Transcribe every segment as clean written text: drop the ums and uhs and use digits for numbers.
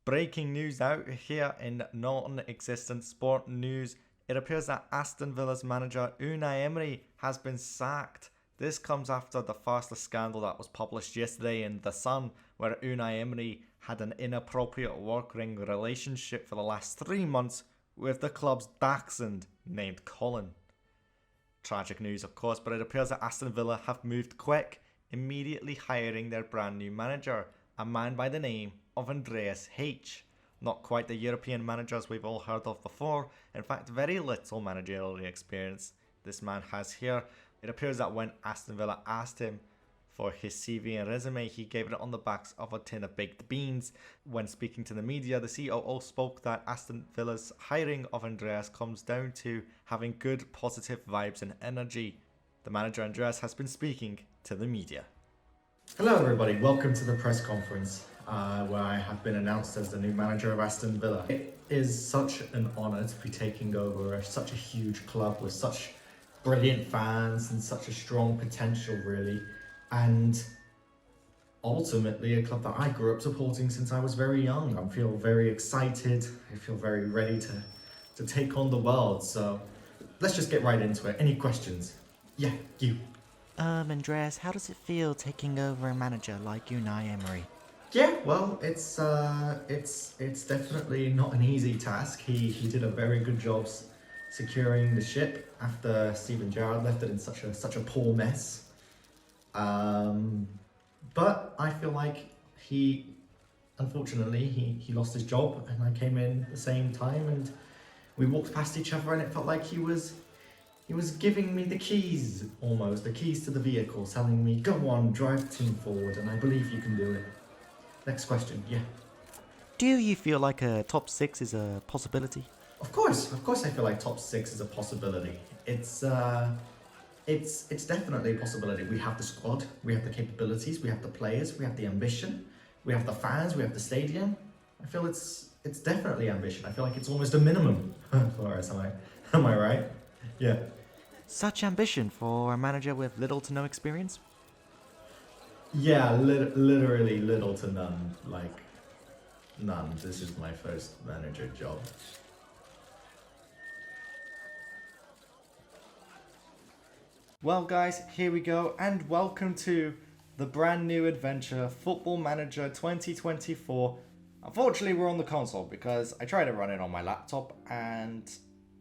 Breaking news out here in non-existent sport news. It appears that Aston Villa's manager Unai Emery has been sacked. This comes after the first scandal that was published yesterday in The Sun, where Unai Emery had an inappropriate working relationship for the last 3 months with the club's dachshund named Colin. Tragic news, of course, but it appears that Aston Villa have moved quick, immediately hiring their brand new manager, a man by the name of Andreas H. Not quite the European managers we've all heard of before. In fact, very little managerial experience this man has here. It appears that when Aston Villa asked him for his CV and resume, he gave it on the backs of a tin of baked beans. When speaking to the media, the COO spoke that Aston Villa's hiring of Andreas comes down to having good positive vibes and energy. The manager Andreas has been speaking to the media. Hello everybody, welcome to the press conference where I have been announced as the new manager of Aston Villa. It is such an honour to be taking over such a huge club with such brilliant fans and such a strong potential really, and ultimately a club that I grew up supporting since I was very young. I feel very excited, I feel very ready to take on the world, so let's just get right into it. Any questions? Yeah, you. Andreas, how does it feel taking over a manager like Unai Emery? Yeah, well, it's definitely not an easy task. He did a very good job securing the ship after Steven Gerrard left it in such a poor mess. But I feel like unfortunately, he lost his job, and I came in at the same time, and we walked past each other, and it felt like he was giving me the keys, almost, the keys to the vehicle, telling me, go on, drive the team forward, and I believe you can do it. Next question, yeah. Do you feel like a top 6 is a possibility? Of course I feel like top 6 is a possibility. It's definitely a possibility. We have the squad, we have the capabilities, we have the players, we have the ambition, we have the fans, we have the stadium. I feel it's definitely ambition. I feel like it's almost a minimum for us, am I right? Yeah. Such ambition for a manager with little to no experience? Yeah, literally little to none. Like, none. This is my first manager job. Well guys, here we go, and welcome to the brand new adventure, Football Manager 2024. Unfortunately, we're on the console because I tried to run it on my laptop and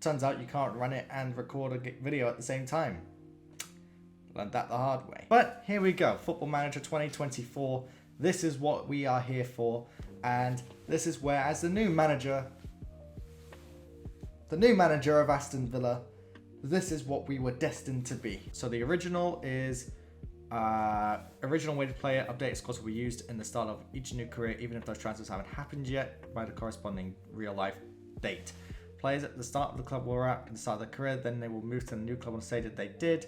turns out you can't run it and record a video at the same time. Learned that the hard way. But here we go, Football Manager 2024. This is what we are here for, and this is where, as the new manager of Aston Villa, this is what we were destined to be. So the original is original way to play it. Updates, of course, will be used in the start of each new career, even if those transfers haven't happened yet, by the corresponding real life date. Players at the start of the club were at the start of their career, then they will move to the new club on the day that they did.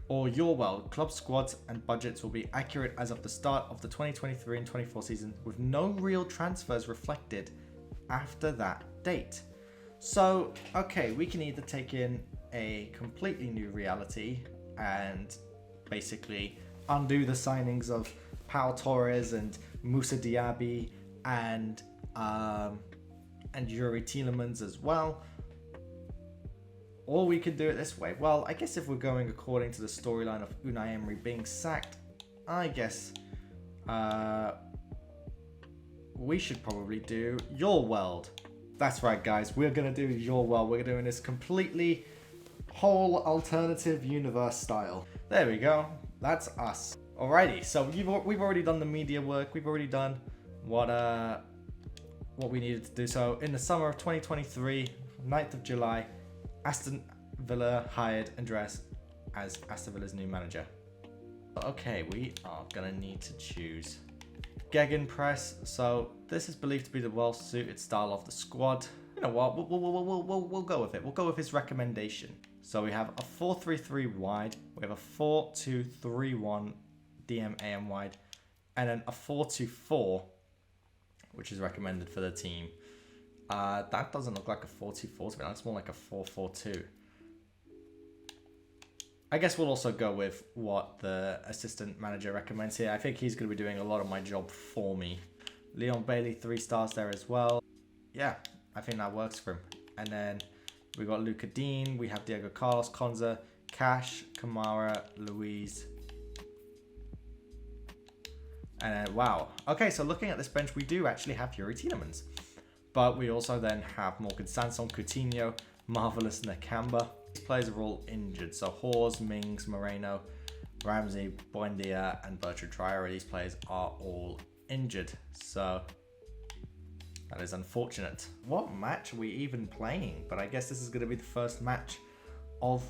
Or your world, club squads and budgets will be accurate as of the start of the 2023 and 24 season, with no real transfers reflected after that date. So, okay, we can either take in a completely new reality and basically undo the signings of Pau Torres and Moussa Diaby and Yuri Tielemans as well. Or we could do it this way. Well, I guess if we're going according to the storyline of Unai Emery being sacked, I guess we should probably do your world. That's right, guys. We're going to do your world. We're doing this completely whole alternative universe style. There we go. That's us. Alrighty. So we've already done the media work. We've already done what we needed to do. So in the summer of 2023, 9th of July, Aston Villa hired Andreas as Aston Villa's new manager. Okay, we are gonna need to choose Gegenpress. So this is believed to be the well-suited style of the squad. You know what? We'll go with it. We'll go with his recommendation. So we have a 4-3-3 wide. We have a 4-2-3-1 DMAM wide, and then a 4-2-4, which is recommended for the team. That doesn't look like a 4-2-4 to me. That's more like a 4-4-2. I guess we'll also go with what the assistant manager recommends here. I think he's going to be doing a lot of my job for me. Leon Bailey, 3 stars there as well. Yeah, I think that works for him. And then we got Luca Dean. We have Diego Carlos, Konza, Cash, Kamara, Luis. And wow. Okay, so looking at this bench, we do actually have Yuri Tielemans. But we also then have Morgan Sanson, Coutinho, Marvelous Nakamba. These players are all injured. So Hawes, Mings, Moreno, Ramsey, Buendia, and Bertrand Traore. These players are all injured. So that is unfortunate. What match are we even playing? But I guess this is going to be the first match of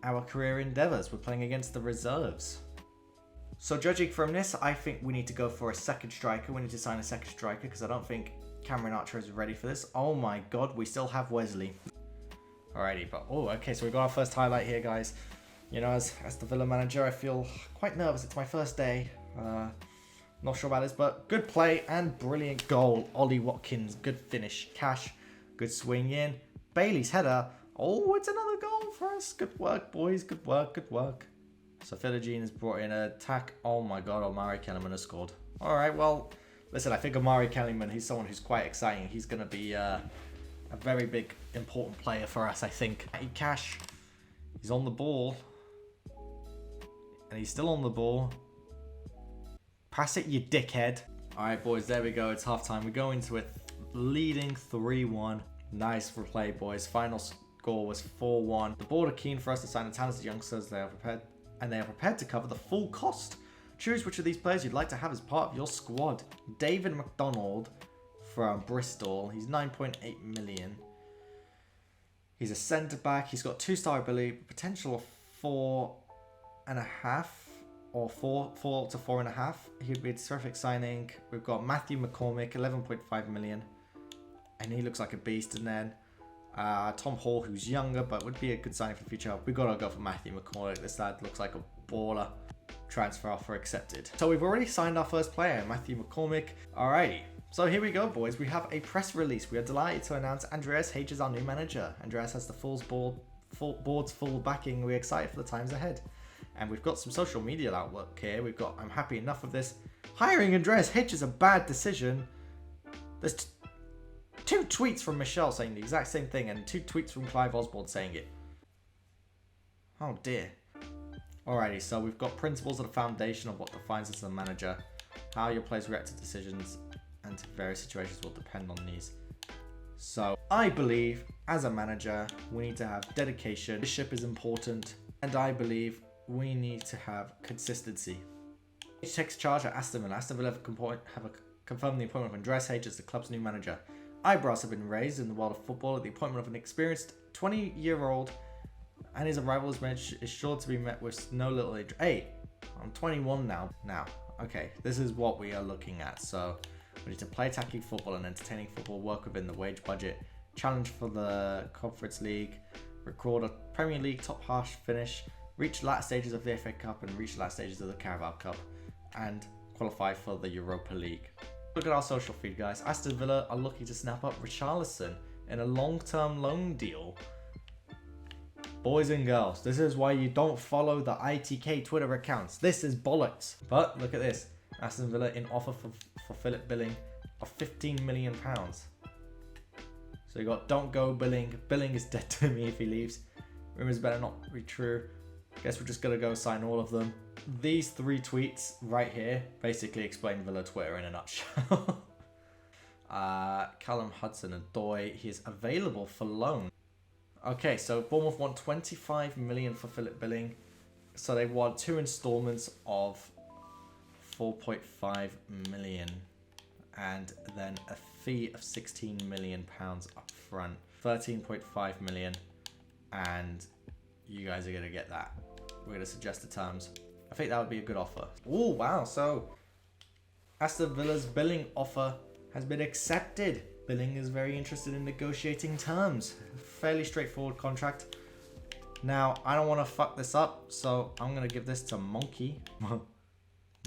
our career endeavours. We're playing against the reserves. So judging from this, I think we need to go for a second striker. We need to sign a second striker because I don't think Cameron Archer is ready for this. Oh my god, we still have Wesley. Alrighty, but oh, okay, so we got our first highlight here, guys. You know, as the Villa manager, I feel quite nervous. It's my first day. Not sure about this, but good play and brilliant goal. Ollie Watkins, good finish. Cash, good swing in. Bailey's header. Oh, it's another goal for us. Good work, boys. Good work, good work. So Philogene has brought in an attack. Oh my god, Omari Kellerman has scored. Alright, well, listen, I think Omari Kellerman, he's someone who's quite exciting. He's going to be a very big, important player for us, I think. Cash, he's on the ball. And he's still on the ball. Pass it, you dickhead. Alright, boys, there we go. It's halftime. We go into it leading 3-1. Nice replay, boys. Final score was 4-1. The board are keen for us to sign the talented youngsters. They are prepared to cover the full cost. Choose which of these players you'd like to have as part of your squad. David McDonald from Bristol. He's 9.8 million. He's a centre-back. He's got 2-star ability, potential of 4.5 or 4 to 4.5. He'd be a terrific signing. We've got Matthew McCormick, 11.5 million. And he looks like a beast. And then Tom Hall, who's younger, but would be a good signing for the future. We've got to go for Matthew McCormick. This lad looks like a baller. Transfer offer accepted. So we've already signed our first player, Matthew McCormick. Alrighty. So here we go, boys. We have a press release. We are delighted to announce Andreas H is our new manager. Andreas has the board's full backing. We're excited for the times ahead. And we've got some social media outlook here. We've got, I'm happy enough of this. Hiring Andreas H is a bad decision. There's 2 tweets from Michelle saying the exact same thing and 2 tweets from Clive Osborne saying it. Oh dear. Alrighty, so we've got principles are the foundation of what defines us as a manager. How your players react to decisions and to various situations will depend on these. So I believe as a manager, we need to have dedication. Leadership is important. And I believe we need to have consistency. H takes charge at Aston Villa. Aston Villa have confirmed the appointment of Andreas H as the club's new manager. Eyebrows have been raised in the world of football at the appointment of an experienced 20-year-old, and his arrival is sure to be met with no little age. Hey, I'm 21 now. Okay, this is what we are looking at. So we need to play attacking football and entertaining football, work within the wage budget, challenge for the Conference League, record a Premier League top half finish, reach latter stages of the FA Cup and reach latter stages of the Carabao Cup, and qualify for the Europa League. Look at our social feed, guys. Aston Villa are looking to snap up Richarlison in a long-term loan deal. Boys and girls, this is why you don't follow the ITK Twitter accounts. This is bollocks. But look at this. Aston Villa in offer for Philip Billing of £15 million. So you got don't go Billing. Billing is dead to me if he leaves. Rumours better not be true. Guess we're just going to go sign all of them. These 3 tweets right here basically explain Villa Twitter in a nutshell. Callum Hudson-Odoi, he is available for loan. Okay, so Bournemouth want 25 million for Philip Billing. So they want 2 installments of 4.5 million. And then a fee of £16 million up front. 13.5 million. And you guys are going to get that. We're going to suggest the terms. I think that would be a good offer. Oh, wow. So Aston Villa's Billing offer has been accepted. Billing is very interested in negotiating terms. Fairly straightforward contract. Now, I don't want to fuck this up, so I'm going to give this to Monkey.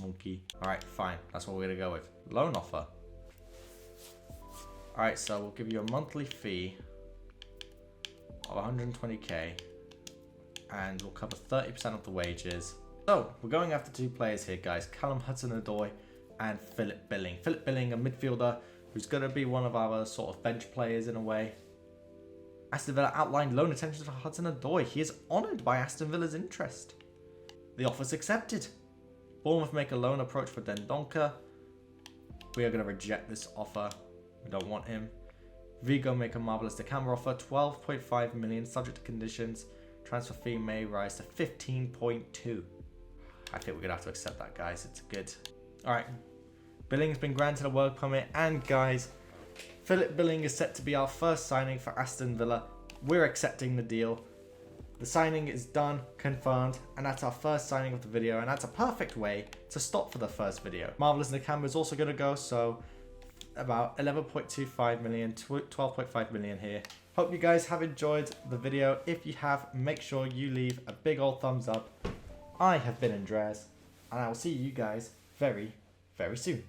Monkey. Alright, fine. That's what we're going to go with. Loan offer. Alright, so we'll give you a monthly fee of 120k. And we'll cover 30% of the wages. So, we're going after 2 players here, guys. Callum Hudson-Odoi and Philip Billing. Philip Billing, a midfielder who's going to be one of our sort of bench players in a way. Aston Villa outlined loan intentions for Hudson-Odoi. He is honoured by Aston Villa's interest. The offer's accepted. Bournemouth make a loan approach for Dendoncker. We are going to reject this offer. We don't want him. Vigo make a marvellous Decamber offer. 12.5 million subject to conditions. Transfer fee may rise to 15.2. I think we're going to have to accept that, guys. It's good. Alright. Billing's been granted a work permit. And, guys, Philip Billing is set to be our first signing for Aston Villa. We're accepting the deal. The signing is done, confirmed, and that's our first signing of the video, and that's a perfect way to stop for the first video. Marvellous Nakamba is also going to go, so about 11.25 million, 12.5 million here. Hope you guys have enjoyed the video. If you have, make sure you leave a big old thumbs up. I have been Andreas, and I will see you guys very, very soon.